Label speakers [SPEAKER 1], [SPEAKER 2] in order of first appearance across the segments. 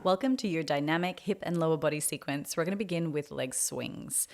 [SPEAKER 1] Welcome to your dynamic hip and lower body sequence. We're going to begin with leg swings.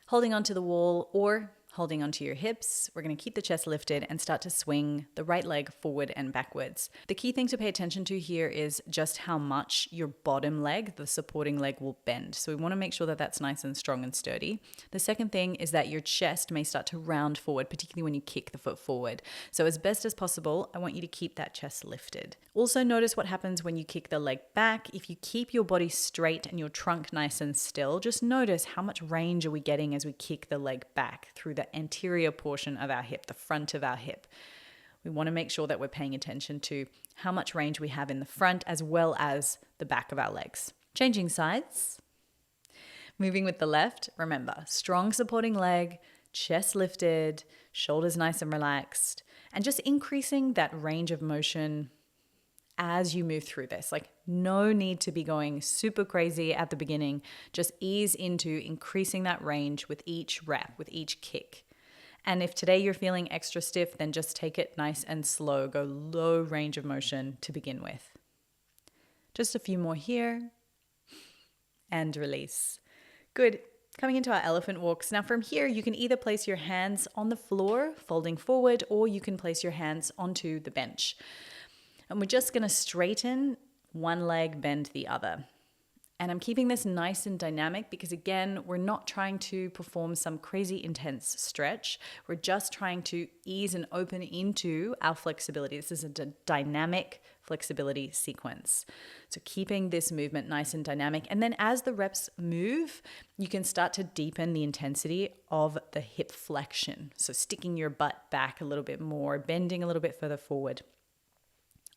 [SPEAKER 1] Holding onto the wall or holding onto your hips, we're going to keep the chest lifted and start to swing the right leg forward and backwards. The key thing to pay attention to here is just how much your bottom leg, the supporting leg, will bend. So we want to make sure that that's nice and strong and sturdy. The second thing is that your chest may start to round forward, particularly when you kick the foot forward. So as best as possible, I want you to keep that chest lifted. Also notice what happens when you kick the leg back. If you keep your body straight and your trunk nice and still, just notice how much range are we getting as we kick the leg back through the anterior portion of our hip, the front of our hip. We want to make sure that we're paying attention to how much range we have in the front as well as the back of our legs. Changing sides. Moving with the left, remember, strong supporting leg, chest lifted, shoulders nice and relaxed, and just increasing that range of motion as you move through this. Like, no need to be going super crazy at the beginning. Just ease into increasing that range with each rep, with each kick. And if today you're feeling extra stiff, then just take it nice and slow. Go low range of motion to begin with. Just a few more here. And release. Good. Coming into our elephant walks. Now from here, you can either place your hands on the floor, folding forward, or you can place your hands onto the bench. And we're just going to straighten one leg, bend the other. And I'm keeping this nice and dynamic because, again, we're not trying to perform some crazy intense stretch. We're just trying to ease and open into our flexibility. This is a dynamic flexibility sequence. So keeping this movement nice and dynamic. And then as the reps move, you can start to deepen the intensity of the hip flexion. So sticking your butt back a little bit more, bending a little bit further forward.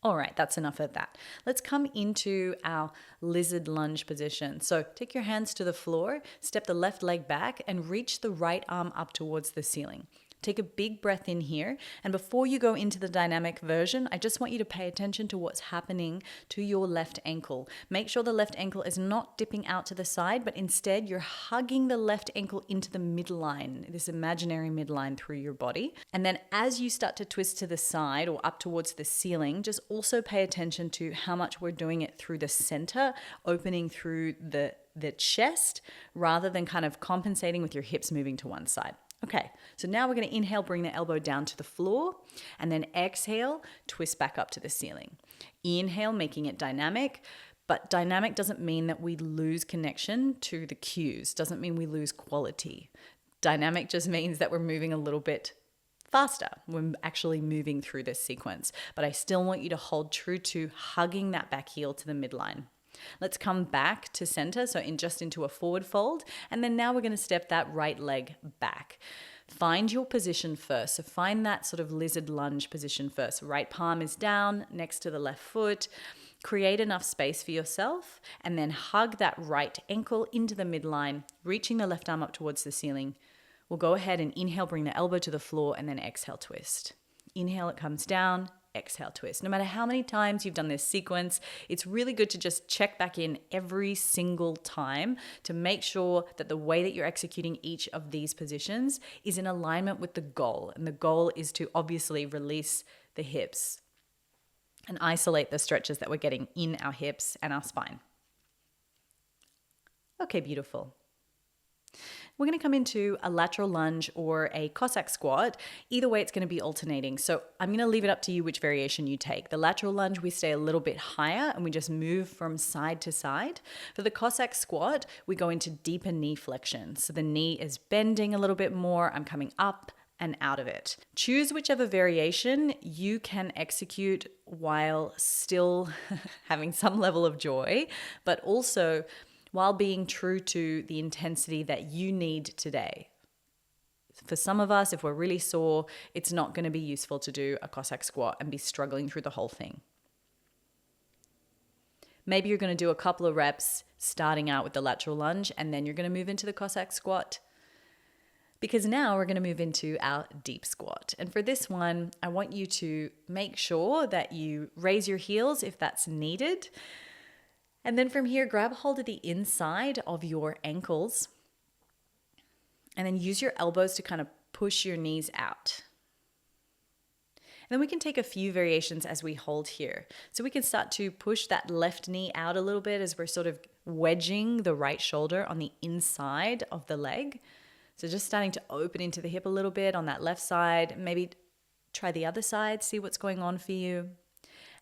[SPEAKER 1] All right, that's enough of that. Let's come into our lizard lunge position. So take your hands to the floor, step the left leg back, and reach the right arm up towards the ceiling. Take a big breath in here. And before you go into the dynamic version, I just want you to pay attention to what's happening to your left ankle. Make sure the left ankle is not dipping out to the side, but instead you're hugging the left ankle into the midline, this imaginary midline through your body. And then as you start to twist to the side or up towards the ceiling, just also pay attention to how much we're doing it through the center, opening through the chest, rather than kind of compensating with your hips moving to one side. Okay, so now we're going to inhale, bring the elbow down to the floor, and then exhale, twist back up to the ceiling. Inhale, making it dynamic, but dynamic doesn't mean that we lose connection to the cues, doesn't mean we lose quality. Dynamic just means that we're moving a little bit faster. We're actually moving through this sequence, but I still want you to hold true to hugging that back heel to the midline. Let's come back to center, so into a forward fold, and then now we're going to step that right leg back. Find your position first, so find that sort of lizard lunge position first. Right palm is down next to the left foot. Create enough space for yourself, and then hug that right ankle into the midline, reaching the left arm up towards the ceiling. We'll go ahead and inhale, bring the elbow to the floor, and then exhale, twist. Inhale, it comes down. Exhale, twist. No matter how many times you've done this sequence, it's really good to just check back in every single time to make sure that the way that you're executing each of these positions is in alignment with the goal. And the goal is to obviously release the hips and isolate the stretches that we're getting in our hips and our spine. Okay, beautiful. We're going to come into a lateral lunge or a Cossack squat. Either way, it's going to be alternating. So I'm going to leave it up to you which variation you take. The lateral lunge, we stay a little bit higher and we just move from side to side. For the Cossack squat, we go into deeper knee flexion. So the knee is bending a little bit more. I'm coming up and out of it. Choose whichever variation you can execute while still having some level of joy, but also while being true to the intensity that you need today. For some of us, if we're really sore, it's not going to be useful to do a Cossack squat and be struggling through the whole thing. Maybe you're going to do a couple of reps starting out with the lateral lunge, and then you're going to move into the Cossack squat, because now we're going to move into our deep squat. And for this one, I want you to make sure that you raise your heels if that's needed. And then from here, grab hold of the inside of your ankles and then use your elbows to kind of push your knees out. then we can take a few variations as we hold here. So we can start to push that left knee out a little bit as we're sort of wedging the right shoulder on the inside of the leg. So just starting to open into the hip a little bit on that left side. Maybe try the other side, see what's going on for you.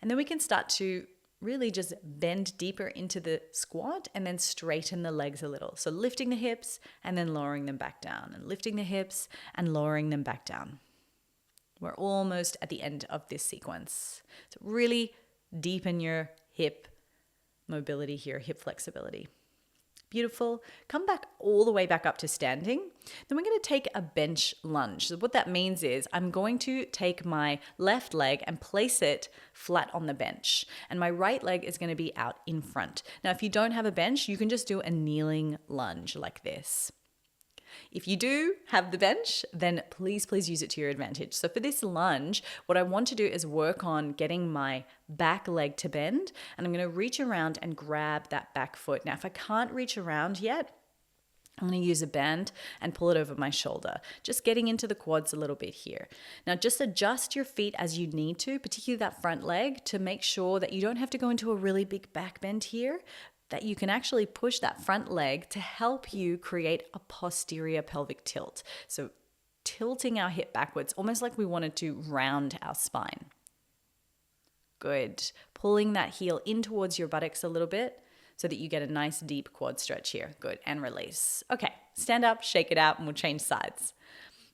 [SPEAKER 1] And then we can start to really just bend deeper into the squat and then straighten the legs a little. So lifting the hips and then lowering them back down, and lifting the hips and lowering them back down. We're almost at the end of this sequence. So really deepen your hip mobility here, hip flexibility. Beautiful. Come back all the way back up to standing. Then we're going to take a bench lunge. So what that means is I'm going to take my left leg and place it flat on the bench, and my right leg is going to be out in front. Now, if you don't have a bench, you can just do a kneeling lunge like this. If you do have the bench, then please use it to your advantage. So for this lunge, what I want to do is work on getting my back leg to bend, and I'm going to reach around and grab that back foot. Now, if I can't reach around yet, I'm going to use a band and pull it over my shoulder, just getting into the quads a little bit here. Now, just adjust your feet as you need to, particularly that front leg, to make sure that you don't have to go into a really big back bend here, that you can actually push that front leg to help you create a posterior pelvic tilt. So tilting our hip backwards, almost like we wanted to round our spine. Good. Pulling that heel in towards your buttocks a little bit so that you get a nice deep quad stretch here. Good. And release. Okay. Stand up, shake it out, and we'll change sides.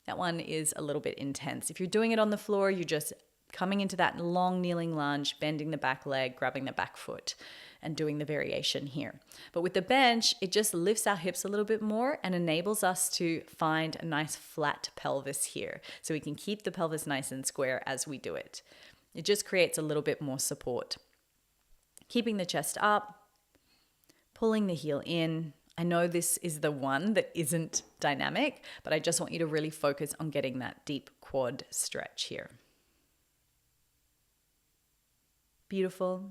[SPEAKER 1] That one is a little bit intense. If you're doing it on the floor, you're just coming into that long kneeling lunge, bending the back leg, grabbing the back foot, and doing the variation here. But with the bench, it just lifts our hips a little bit more and enables us to find a nice flat pelvis here. So we can keep the pelvis nice and square as we do it. It just creates a little bit more support. Keeping the chest up, pulling the heel in. I know this is the one that isn't dynamic, but I just want you to really focus on getting that deep quad stretch here. Beautiful.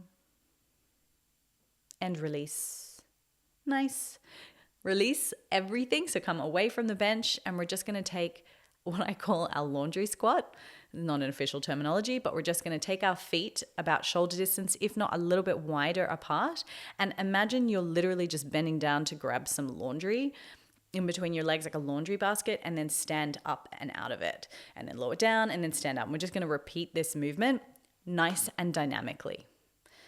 [SPEAKER 1] And release. Nice. Release everything. So come away from the bench, and we're just going to take what I call our laundry squat. Not an official terminology, but we're just going to take our feet about shoulder distance, if not a little bit wider apart. And imagine you're literally just bending down to grab some laundry in between your legs, like a laundry basket, and then stand up and out of it. And then lower down and then stand up. And we're just going to repeat this movement nice and dynamically.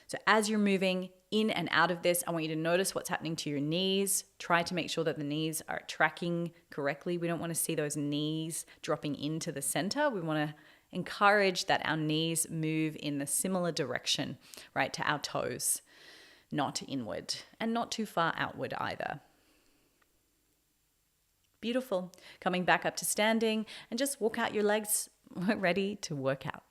[SPEAKER 1] So as you're moving in and out of this, I want you to notice what's happening to your knees. Try to make sure that the knees are tracking correctly. We don't want to see those knees dropping into the center. We want to encourage that our knees move in the similar direction, right, to our toes, not inward and not too far outward either. Beautiful. Coming back up to standing, and just walk out your legs. We're ready to work out.